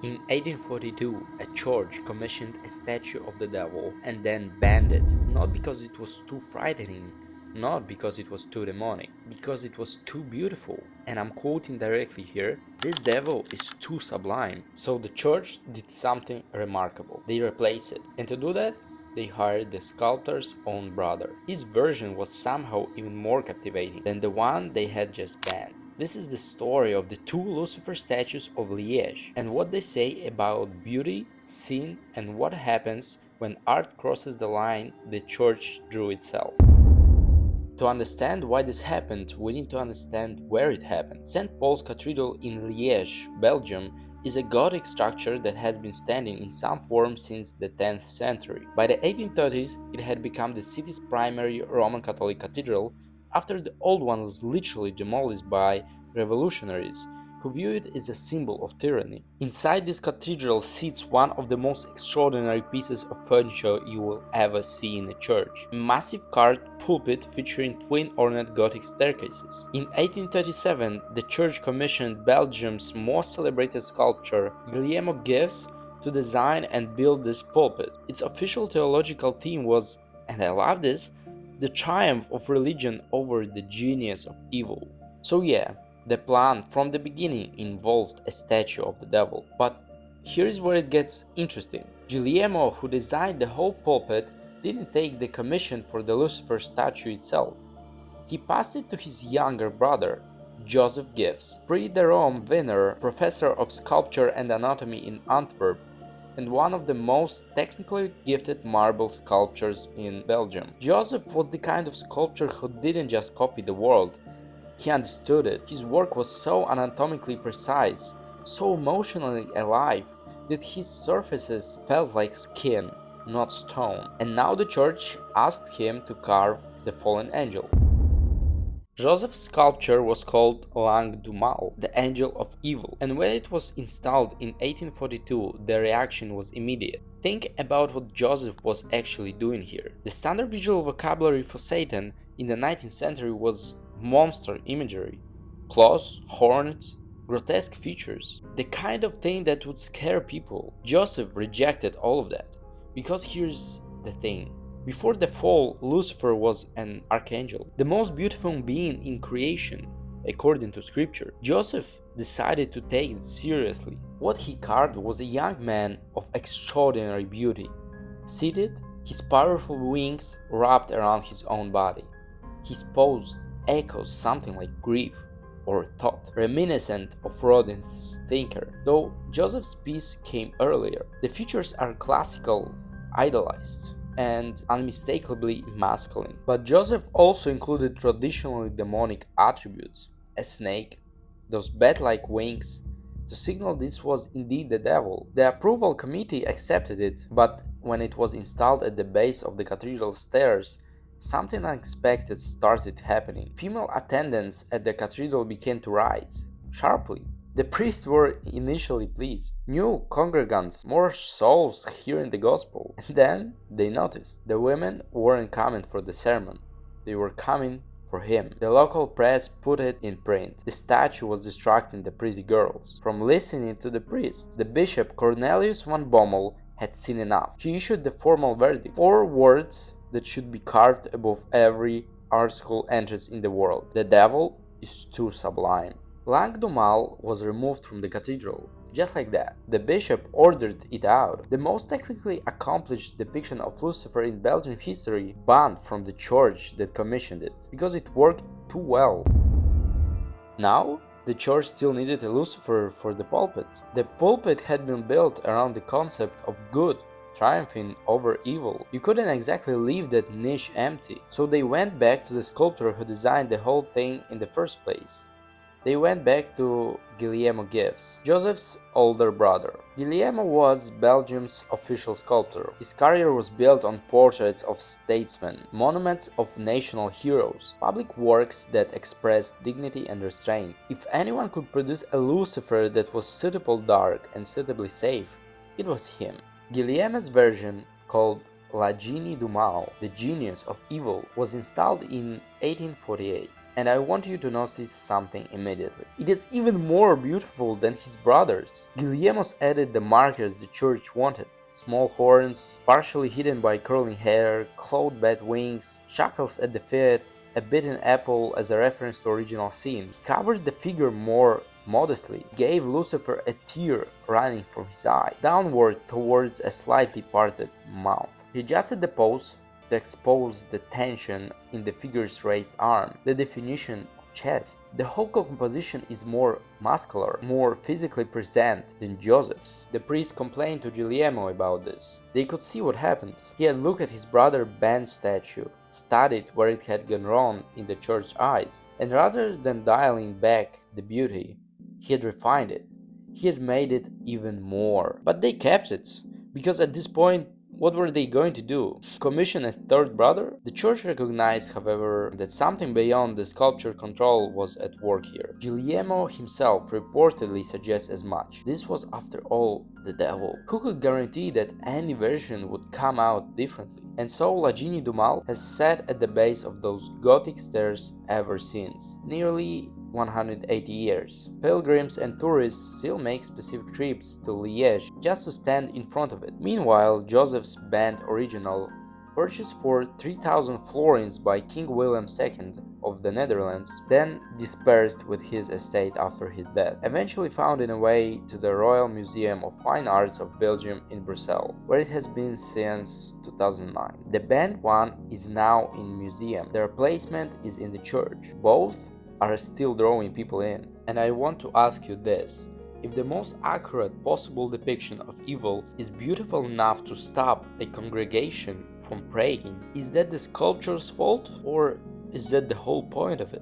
In 1842, a church commissioned a statue of the devil and then banned it, not because it was too frightening, not because it was too demonic, because it was too beautiful. And I'm quoting directly here, this devil is too sublime. So the church did something remarkable. They replaced it. And to do that, they hired the sculptor's own brother. His version was somehow even more captivating than the one they had just banned. This is the story of the two Lucifer statues of Liège and what they say about beauty, sin, and what happens when art crosses the line the church drew itself. To understand why this happened, we need to understand where it happened. St. Paul's Cathedral in Liège, Belgium, is a Gothic structure that has been standing in some form since the 10th century. By the 1830s, it had become the city's primary Roman Catholic cathedral after the old one was literally demolished by revolutionaries who view it as a symbol of tyranny. Inside this cathedral sits one of the most extraordinary pieces of furniture you will ever see in a church. A massive carved pulpit featuring twin ornate Gothic staircases. In 1837, the church commissioned Belgium's most celebrated sculptor, Guillermo Gives, to design and build this pulpit. Its official theological theme was, and I love this, the triumph of religion over the genius of evil. So yeah, the plan from the beginning involved a statue of the devil. But here's where it gets interesting. Guillermo, who designed the whole pulpit, didn't take the commission for the Lucifer statue itself. He passed it to his younger brother, Joseph Gives, Prix de Rome winner, professor of sculpture and anatomy in Antwerp, and one of the most technically gifted marble sculptors in Belgium. Joseph was the kind of sculptor who didn't just copy the world, he understood it. His work was so anatomically precise, so emotionally alive, that his surfaces felt like skin, not stone. And now the church asked him to carve the fallen angel. Joseph's sculpture was called L'Ange du Mal, the Angel of Evil, and when it was installed in 1842, the reaction was immediate. Think about what Joseph was actually doing here. The standard visual vocabulary for Satan in the 19th century was monster imagery, claws, horns, grotesque features, the kind of thing that would scare people. Joseph rejected all of that, because here's the thing. Before the fall, Lucifer was an archangel, the most beautiful being in creation, according to scripture. Joseph decided to take it seriously. What he carved was a young man of extraordinary beauty, seated, his powerful wings wrapped around his own body. His pose echoes something like grief or thought, reminiscent of Rodin's thinker, though Joseph's piece came earlier. The features are classical, idolized, and unmistakably masculine. But Joseph also included traditionally demonic attributes, a snake, those bat-like wings, to signal this was indeed the devil. The approval committee accepted it, but when it was installed at the base of the cathedral stairs, something unexpected started happening. Female attendance at the cathedral began to rise, sharply. The priests were initially pleased. New congregants, more souls hearing the gospel. And then they noticed the women weren't coming for the sermon, they were coming for him. The local press put it in print. The statue was distracting the pretty girls from listening to the priest. The bishop Cornelius von Bommel had seen enough. He issued the formal verdict: 4 words that should be carved above every art school entrance in the world. The devil is too sublime. L'Ange du Mal was removed from the cathedral. Just like that. The bishop ordered it out. The most technically accomplished depiction of Lucifer in Belgian history, banned from the church that commissioned it, because it worked too well. Now, the church still needed a Lucifer for the pulpit. The pulpit had been built around the concept of good triumphing over evil. You couldn't exactly leave that niche empty, so they went back to the sculptor who designed the whole thing in the first place. They went back to Guillermo Gives, Joseph's older brother. Guillermo was Belgium's official sculptor. His career was built on portraits of statesmen, monuments of national heroes, public works that expressed dignity and restraint. If anyone could produce a Lucifer that was suitably dark and suitably safe, it was him. Guillermo's version, called La Genie du Mal, the genius of evil, was installed in 1848, and I want you to notice something immediately. It is even more beautiful than his brothers. Guillermo's added the markers the church wanted: small horns, partially hidden by curling hair, clawed bat wings, shackles at the feet, a bitten apple as a reference to original sin. He covered the figure more modestly, gave Lucifer a tear running from his eye, downward towards a slightly parted mouth. He adjusted the pose to expose the tension in the figure's raised arm, the definition of chest. The whole composition is more muscular, more physically present than Joseph's. The priest complained to Guillermo about this. They could see what happened. He had looked at his brother Ben's statue, studied where it had gone wrong in the church's eyes, and rather than dialing back the beauty, he had refined it. He had made it even more. But they kept it, because at this point, what were they going to do? Commission a third brother? The church recognized, however, that something beyond the sculpture control was at work here. Guillermo himself reportedly suggests as much. This was, after all, the devil. Who could guarantee that any version would come out differently? And so La Genie du Mal has sat at the base of those Gothic stairs ever since. Nearly 180 years. Pilgrims and tourists still make specific trips to Liège just to stand in front of it. Meanwhile, Joseph's band original, purchased for 3,000 florins by King William II of the Netherlands, then dispersed with his estate after his death, eventually found in a way to the Royal Museum of Fine Arts of Belgium in Brussels, where it has been since 2009. The band one is now in museum. Their placement is in the church. Both are still drawing people in. And I want to ask you this: if the most accurate possible depiction of evil is beautiful enough to stop a congregation from praying, is that the sculpture's fault, or is that the whole point of it?